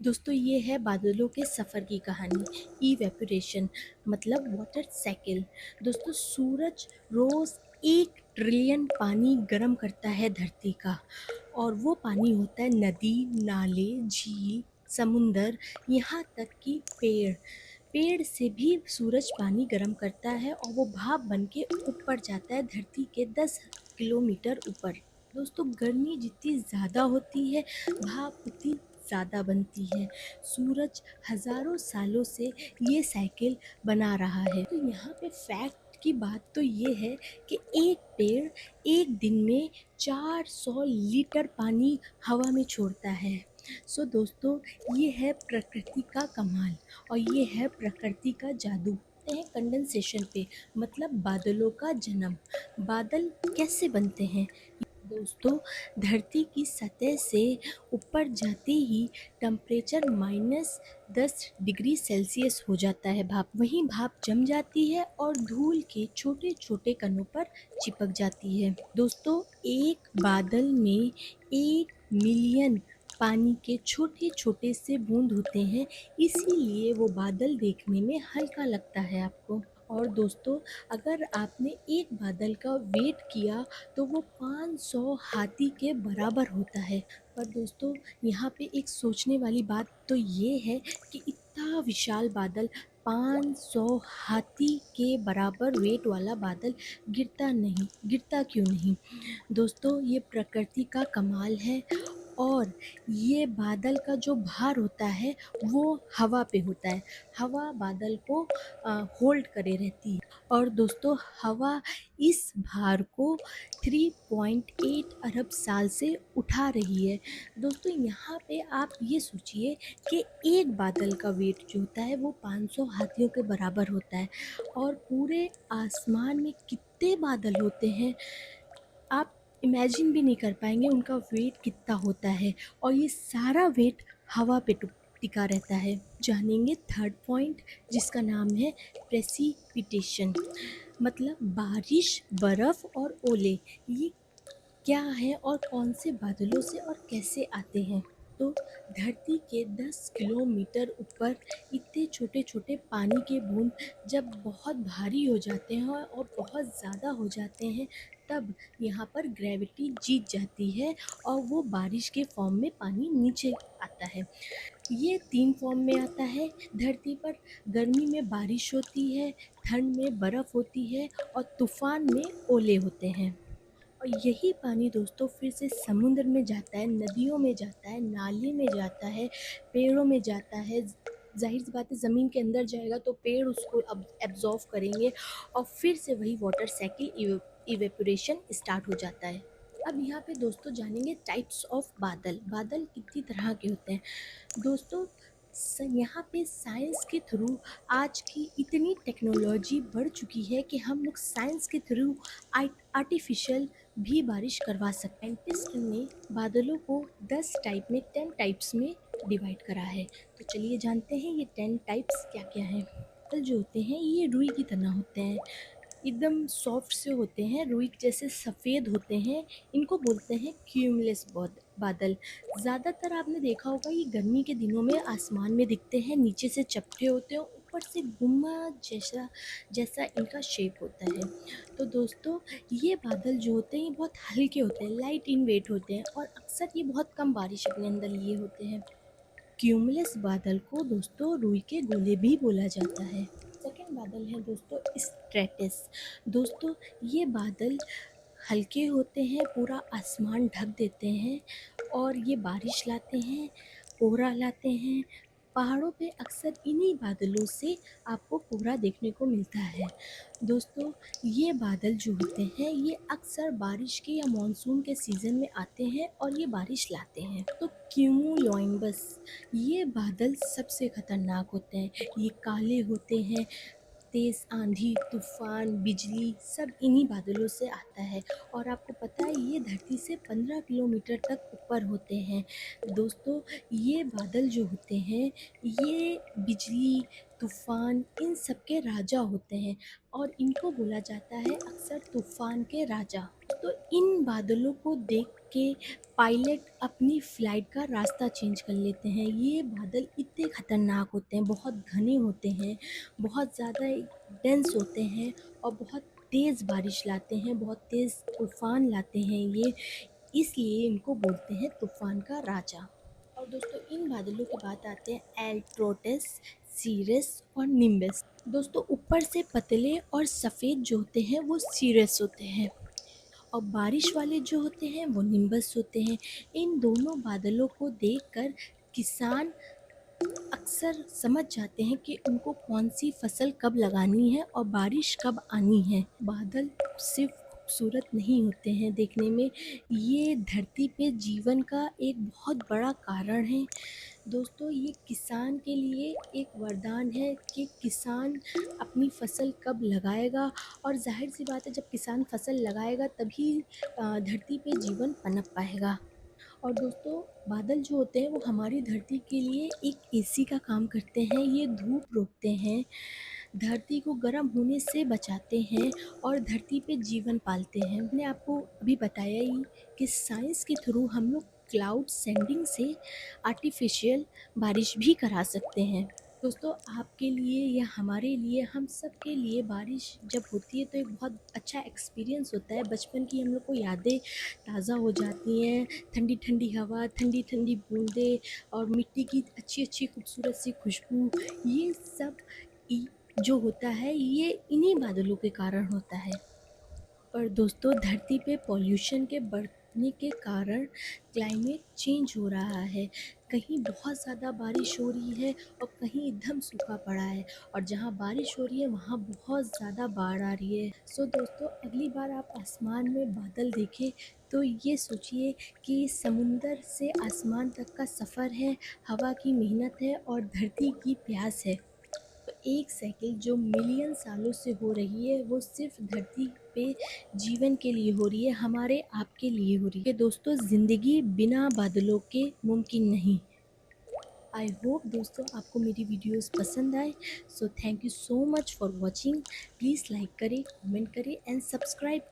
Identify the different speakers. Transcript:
Speaker 1: दोस्तों ये है बादलों के सफ़र की कहानी। इवेपोरेशन मतलब वाटर साइकिल। दोस्तों सूरज रोज़ 1 ट्रिलियन पानी गर्म करता है धरती का, और वो पानी होता है नदी, नाले, झील, समुंदर, यहाँ तक कि पेड़ से भी सूरज पानी गर्म करता है और वो भाप बन के ऊपर जाता है धरती के 10 किलोमीटर ऊपर। दोस्तों गर्मी जितनी ज़्यादा होती है, भाप उतनी ज़्यादा बनती है। सूरज हज़ारों सालों से ये साइकिल बना रहा है। तो यहाँ पे फैक्ट की बात तो ये है कि एक पेड़ एक दिन में 400 लीटर पानी हवा में छोड़ता है। दोस्तों ये है प्रकृति का कमाल और ये है प्रकृति का जादू। आते हैं कंडेंसेशन पे, मतलब बादलों का जन्म। बादल कैसे बनते हैं? दोस्तों धरती की सतह से ऊपर जाते ही टेम्परेचर -10 डिग्री सेल्सियस हो जाता है। वहीं भाप जम जाती है और धूल के छोटे छोटे कणों पर चिपक जाती है। दोस्तों एक बादल में 1 मिलियन पानी के छोटे छोटे से बूंद होते हैं, इसीलिए वो बादल देखने में हल्का लगता है आपको। और दोस्तों अगर आपने एक बादल का वेट किया तो वो 500 हाथी के बराबर होता है। पर दोस्तों यहाँ पे एक सोचने वाली बात तो ये है कि इतना विशाल बादल, 500 हाथी के बराबर वेट वाला बादल गिरता क्यों नहीं? दोस्तों ये प्रकृति का कमाल है। और ये बादल का जो भार होता है वो हवा पे होता है। हवा बादल को होल्ड करे रहती है। और दोस्तों हवा इस भार को 3.8 अरब साल से उठा रही है। दोस्तों यहाँ पे आप ये सोचिए कि एक बादल का वेट जो होता है वो 500 हाथियों के बराबर होता है, और पूरे आसमान में कितने बादल होते हैं आप इमेजिन भी नहीं कर पाएंगे उनका वेट कितना होता है। और ये सारा वेट हवा पे टिका रहता है। जानेंगे थर्ड पॉइंट, जिसका नाम है प्रेसिपिटेशन, मतलब बारिश, बर्फ और ओले। ये क्या है और कौन से बादलों से और कैसे आते हैं? तो धरती के 10 किलोमीटर ऊपर इतने छोटे छोटे पानी के बूंद जब बहुत भारी हो जाते हैं और बहुत ज़्यादा हो जाते हैं, तब यहाँ पर ग्रेविटी जीत जाती है और वो बारिश के फॉर्म में पानी नीचे आता है। ये 3 फॉर्म में आता है धरती पर। गर्मी में बारिश होती है, ठंड में बर्फ़ होती है और तूफान में ओले होते हैं। और यही पानी दोस्तों फिर से समुद्र में जाता है, नदियों में जाता है, नाले में जाता है, पेड़ों में जाता है। जाहिर सी बात है ज़मीन के अंदर जाएगा तो पेड़ उसको अब एब्जॉर्व करेंगे और फिर से वही वाटर साइकिल इवेपोरेशन स्टार्ट हो जाता है। अब यहाँ पे दोस्तों जानेंगे टाइप्स ऑफ बादल। बादल कितनी तरह के होते हैं दोस्तों? यहाँ पे साइंस के थ्रू आज की इतनी टेक्नोलॉजी बढ़ चुकी है कि हम लोग साइंस के थ्रू आर्टिफिशियल भी बारिश करवा सकते हैं। साइंटिस्ट ने बादलों को 10 टाइप्स में डिवाइड करा है। तो चलिए जानते हैं ये 10 टाइप्स क्या क्या हैं। बादल जो होते हैं ये रुई की तरह होते हैं, एकदम सॉफ्ट से होते हैं, रुई जैसे सफ़ेद होते हैं। इनको बोलते हैं क्यूमुलस बादल। ज़्यादातर आपने देखा होगा ये गर्मी के दिनों में आसमान में दिखते हैं, नीचे से चपटे होते हैं, ऊपर से गुम्बद जैसा जैसा इनका शेप होता है। तो दोस्तों ये बादल जो होते हैं ये बहुत हल्के होते हैं, लाइट इन वेट होते हैं, और अक्सर ये बहुत कम बारिश अपने अंदर लिए होते हैं। क्यूमुलस बादल को दोस्तों रुई के गोले भी बोला जाता है। सेकंड बादल है दोस्तों स्ट्रेटस। दोस्तों ये बादल हल्के होते हैं, पूरा आसमान ढक देते हैं और ये बारिश लाते हैं, कोहरा लाते हैं। पहाड़ों पे अक्सर इन्हीं बादलों से आपको कोहरा देखने को मिलता है। दोस्तों ये बादल जो होते हैं ये अक्सर बारिश के या मानसून के सीज़न में आते हैं और ये बारिश लाते हैं। तो क्यूमुलोनिम्बस, ये बादल सबसे खतरनाक होते हैं। ये काले होते हैं, तेज़ आंधी, तूफान, बिजली सब इन्हीं बादलों से आता है। और आपको पता है ये धरती से 15 किलोमीटर तक ऊपर होते हैं। दोस्तों ये बादल जो होते हैं ये बिजली, तूफान इन सब के राजा होते हैं और इनको बोला जाता है अक्सर तूफान के राजा। तो इन बादलों को देख के पायलट अपनी फ़्लाइट का रास्ता चेंज कर लेते हैं। ये बादल इतने ख़तरनाक होते हैं, बहुत घने होते हैं, बहुत ज़्यादा डेंस होते हैं और बहुत तेज़ बारिश लाते हैं, बहुत तेज़ तूफ़ान लाते हैं ये, इसलिए इनको बोलते हैं तूफ़ान का राजा। और दोस्तों इन बादलों के बाद आते हैं एल्ट्रोटस, सीरस और निम्बस। दोस्तों ऊपर से पतले और सफ़ेद जो होते हैं वो सीरस होते हैं और बारिश वाले जो होते हैं वो निम्बस होते हैं। इन दोनों बादलों को देखकर किसान अक्सर समझ जाते हैं कि उनको कौन सी फसल कब लगानी है और बारिश कब आनी है। बादल सिर्फ खूबसूरत नहीं होते हैं देखने में, ये धरती पे जीवन का एक बहुत बड़ा कारण है। दोस्तों ये किसान के लिए एक वरदान है कि किसान अपनी फसल कब लगाएगा और जाहिर सी बात है जब किसान फसल लगाएगा तभी धरती पे जीवन पनप पाएगा। और दोस्तों बादल जो होते हैं वो हमारी धरती के लिए एक एसी का काम करते हैं। ये धूप रोकते हैं, धरती को गर्म होने से बचाते हैं और धरती पे जीवन पालते हैं। मैंने आपको अभी बताया ही कि साइंस के थ्रू हम लोग क्लाउड सेंडिंग से आर्टिफिशियल बारिश भी करा सकते हैं। दोस्तों आपके लिए या हमारे लिए, हम सब के लिए बारिश जब होती है तो एक बहुत अच्छा एक्सपीरियंस होता है। बचपन की हम लोग को यादें ताज़ा हो जाती हैं, ठंडी ठंडी हवा, ठंडी ठंडी बूंदें और मिट्टी की अच्छी अच्छी खूबसूरत सी खुशबू, ये सब जो होता है ये इन्हीं बादलों के कारण होता है। पर दोस्तों धरती पे पॉल्यूशन के बढ़ने के कारण क्लाइमेट चेंज हो रहा है। कहीं बहुत ज़्यादा बारिश हो रही है और कहीं एकदम सूखा पड़ा है, और जहाँ बारिश हो रही है वहाँ बहुत ज़्यादा बाढ़ आ रही है। सो दोस्तों अगली बार आप आसमान में बादल देखें तो ये सोचिए कि समुंदर से आसमान तक का सफ़र है, हवा की मेहनत है और धरती की प्यास है। तो एक साइकिल जो मिलियन सालों से हो रही है वो सिर्फ धरती पे जीवन के लिए हो रही है, हमारे आपके लिए हो रही है। दोस्तों ज़िंदगी बिना बादलों के मुमकिन नहीं। आई होप दोस्तों आपको मेरी वीडियोस पसंद आए। So thank you so much for watching. Please like करें, कमेंट करें एंड सब्सक्राइब